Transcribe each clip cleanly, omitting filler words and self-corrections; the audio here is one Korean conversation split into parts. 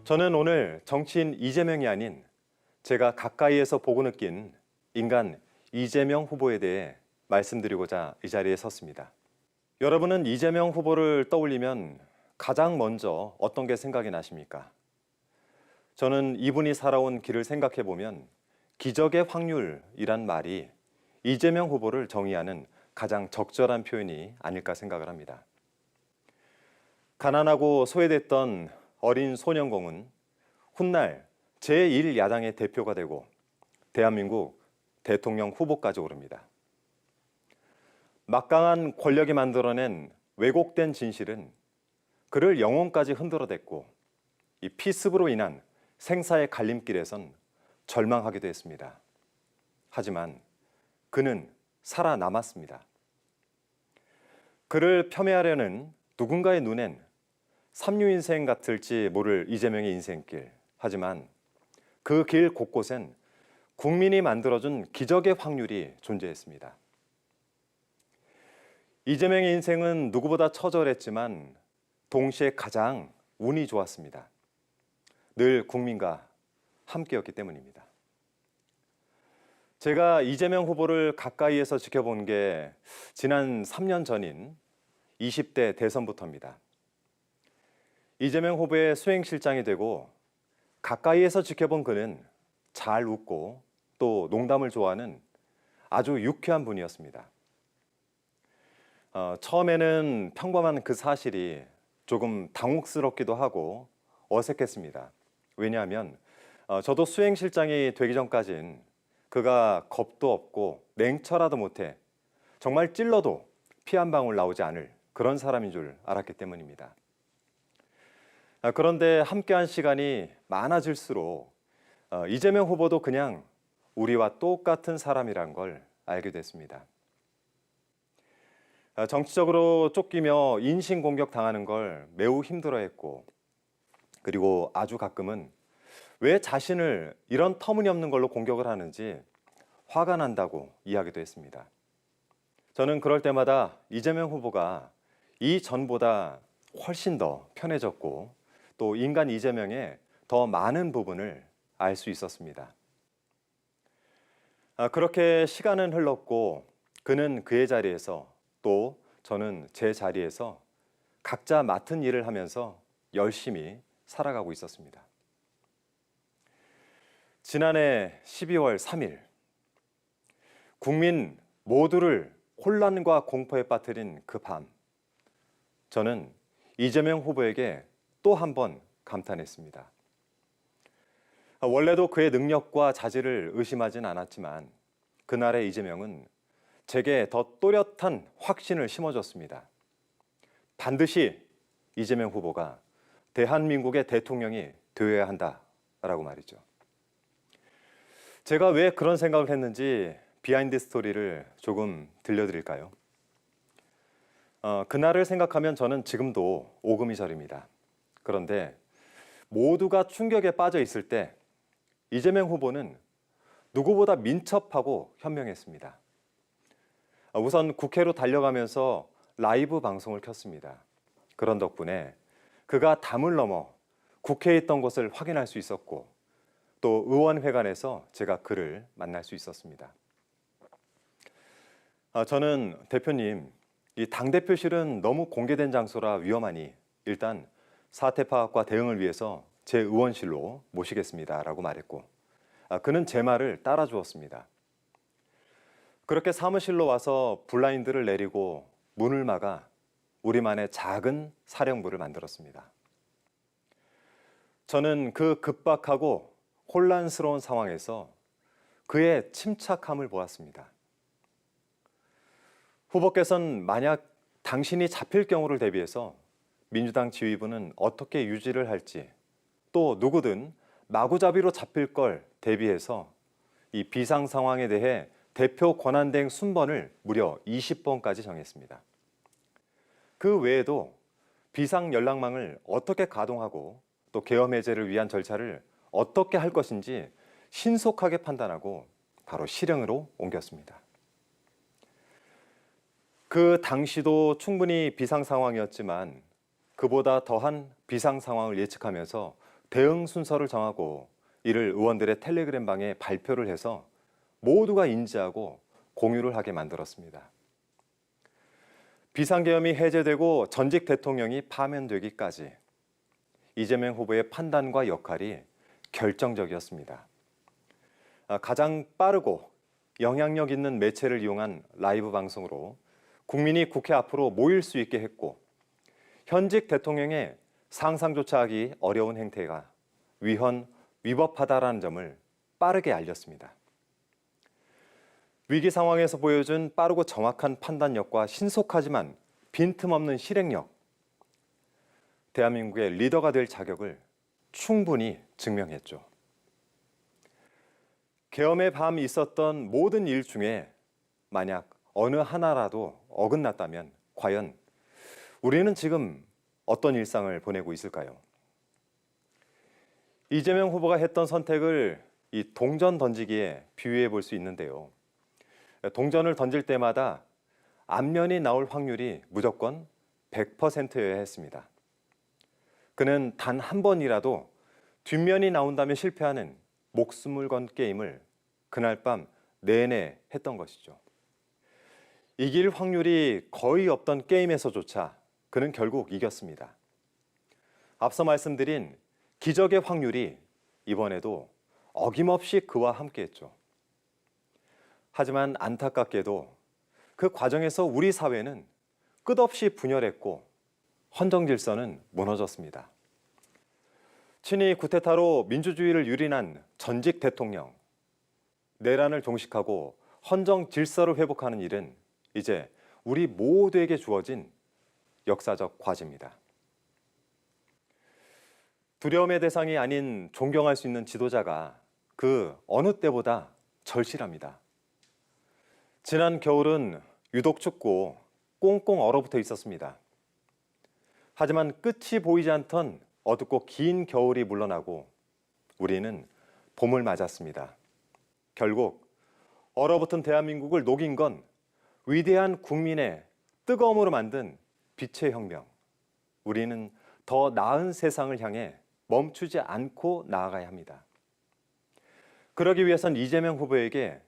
저는 오늘 정치인 이재명이 아닌 제가 가까이에서 보고 느낀 인간 이재명 후보에 대해 말씀드리고자 이 자리에 섰습니다. 여러분은 이재명 후보를 떠올리면 가장 먼저 어떤 게 생각이 나십니까? 저는 이분이 살아온 길을 생각해 보면 기적의 확률이란 말이 이재명 후보를 정의하는 가장 적절한 표현이 아닐까 생각을 합니다. 가난하고 소외됐던 어린 소년공은 훗날 제1야당의 대표가 되고 대한민국 대통령 후보까지 오릅니다. 막강한 권력이 만들어낸 왜곡된 진실은 그를 영혼까지 흔들어댔고 이 피습으로 인한 생사의 갈림길에선 절망하기도 했습니다. 하지만 그는 살아남았습니다. 그를 폄훼하려는 누군가의 눈엔 삼류인생 같을지 모를 이재명의 인생길. 하지만 그 길 곳곳엔 국민이 만들어준 기적의 확률이 존재했습니다. 이재명의 인생은 누구보다 처절했지만 동시에 가장 운이 좋았습니다. 늘 국민과 함께였기 때문입니다. 제가 이재명 후보를 가까이에서 지켜본 게 지난 3년 전인 20대 대선부터입니다. 이재명 후보의 수행실장이 되고 가까이에서 지켜본 그는 잘 웃고 또 농담을 좋아하는 아주 유쾌한 분이었습니다. 처음에는 평범한 그 사실이 조금 당혹스럽기도 하고 어색했습니다. 왜냐하면 저도 수행실장이 되기 전까진 그가 겁도 없고 냉철하도 못해 정말 찔러도 피 한 방울 나오지 않을 그런 사람인 줄 알았기 때문입니다. 그런데 함께한 시간이 많아질수록 이재명 후보도 그냥 우리와 똑같은 사람이란 걸 알게 됐습니다. 정치적으로 쫓기며 인신공격 당하는 걸 매우 힘들어했고, 그리고 아주 가끔은 왜 자신을 이런 터무니없는 걸로 공격을 하는지 화가 난다고 이야기도 했습니다. 저는 그럴 때마다 이재명 후보가 이전보다 훨씬 더 편해졌고 또 인간 이재명의 더 많은 부분을 알 수 있었습니다. 그렇게 시간은 흘렀고 그는 그의 자리에서 또 저는 제 자리에서 각자 맡은 일을 하면서 열심히 살아가고 있었습니다. 지난해 12월 3일 국민 모두를 혼란과 공포에 빠뜨린 그 밤, 저는 이재명 후보에게 또 한 번 감탄했습니다. 원래도 그의 능력과 자질을 의심하진 않았지만 그날의 이재명은 제게 더 또렷한 확신을 심어줬습니다. 반드시 이재명 후보가 대한민국의 대통령이 되어야 한다라고 말이죠. 제가 왜 그런 생각을 했는지 비하인드 스토리를 조금 들려드릴까요? 그날을 생각하면 저는 지금도 오금이 저립니다. 그런데 모두가 충격에 빠져 있을 때 이재명 후보는 누구보다 민첩하고 현명했습니다. 우선 국회로 달려가면서 라이브 방송을 켰습니다. 그런 덕분에 그가 담을 넘어 국회에 있던 것을 확인할 수 있었고 또 의원회관에서 제가 그를 만날 수 있었습니다. 저는 대표님, 이 당대표실은 너무 공개된 장소라 위험하니 일단 사태 파악과 대응을 위해서 제 의원실로 모시겠습니다라고 말했고 그는 제 말을 따라 주었습니다. 그렇게 사무실로 와서 블라인드를 내리고 문을 막아 우리만의 작은 사령부를 만들었습니다. 저는 그 급박하고 혼란스러운 상황에서 그의 침착함을 보았습니다. 후보께서는 만약 당신이 잡힐 경우를 대비해서 민주당 지휘부는 어떻게 유지를 할지 또 누구든 마구잡이로 잡힐 걸 대비해서 이 비상 상황에 대해 대표 권한대행 순번을 무려 20번까지 정했습니다. 그 외에도 비상 연락망을 어떻게 가동하고 또 계엄 해제를 위한 절차를 어떻게 할 것인지 신속하게 판단하고 바로 실행으로 옮겼습니다. 그 당시도 충분히 비상 상황이었지만 그보다 더한 비상 상황을 예측하면서 대응 순서를 정하고 이를 의원들의 텔레그램방에 발표를 해서 모두가 인지하고 공유를 하게 만들었습니다. 비상계엄이 해제되고 전직 대통령이 파면되기까지 이재명 후보의 판단과 역할이 결정적이었습니다. 가장 빠르고 영향력 있는 매체를 이용한 라이브 방송으로 국민이 국회 앞으로 모일 수 있게 했고, 현직 대통령의 상상조차 하기 어려운 행태가 위헌, 위법하다라는 점을 빠르게 알렸습니다. 위기 상황에서 보여준 빠르고 정확한 판단력과 신속하지만 빈틈없는 실행력, 대한민국의 리더가 될 자격을 충분히 증명했죠. 계엄의 밤 있었던 모든 일 중에 만약 어느 하나라도 어긋났다면 과연 우리는 지금 어떤 일상을 보내고 있을까요? 이재명 후보가 했던 선택을 이 동전 던지기에 비유해 볼 수 있는데요. 동전을 던질 때마다 앞면이 나올 확률이 무조건 100%여야 했습니다. 그는 단 한 번이라도 뒷면이 나온다면 실패하는 목숨을 건 게임을 그날 밤 내내 했던 것이죠. 이길 확률이 거의 없던 게임에서조차 그는 결국 이겼습니다. 앞서 말씀드린 기적의 확률이 이번에도 어김없이 그와 함께했죠. 하지만 안타깝게도 그 과정에서 우리 사회는 끝없이 분열했고 헌정 질서는 무너졌습니다. 친이 쿠데타로 민주주의를 유린한 전직 대통령, 내란을 종식하고 헌정 질서를 회복하는 일은 이제 우리 모두에게 주어진 역사적 과제입니다. 두려움의 대상이 아닌 존경할 수 있는 지도자가 그 어느 때보다 절실합니다. 지난 겨울은 유독 춥고 꽁꽁 얼어붙어 있었습니다. 하지만 끝이 보이지 않던 어둡고 긴 겨울이 물러나고 우리는 봄을 맞았습니다. 결국 얼어붙은 대한민국을 녹인 건 위대한 국민의 뜨거움으로 만든 빛의 혁명. 우리는 더 나은 세상을 향해 멈추지 않고 나아가야 합니다. 그러기 위해선 이재명 후보에게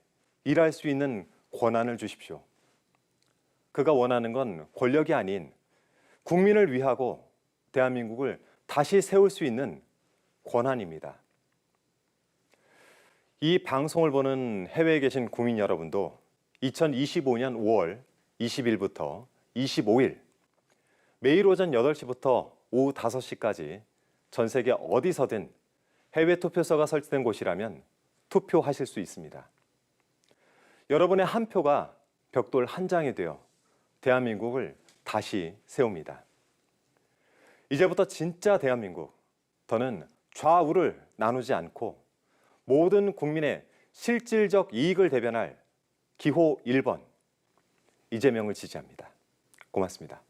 일할 수 있는 권한을 주십시오. 그가 원하는 건 권력이 아닌 국민을 위하고 대한민국을 다시 세울 수 있는 권한입니다. 이 방송을 보는 해외에 계신 국민 여러분도 2025년 5월 20일부터 25일 매일 오전 8시부터 오후 5시까지 전 세계 어디서든 해외 투표소가 설치된 곳이라면 투표하실 수 있습니다. 여러분의 한 표가 벽돌 한 장이 되어 대한민국을 다시 세웁니다. 이제부터 진짜 대한민국, 더는 좌우를 나누지 않고 모든 국민의 실질적 이익을 대변할 기호 1번, 이재명을 지지합니다. 고맙습니다.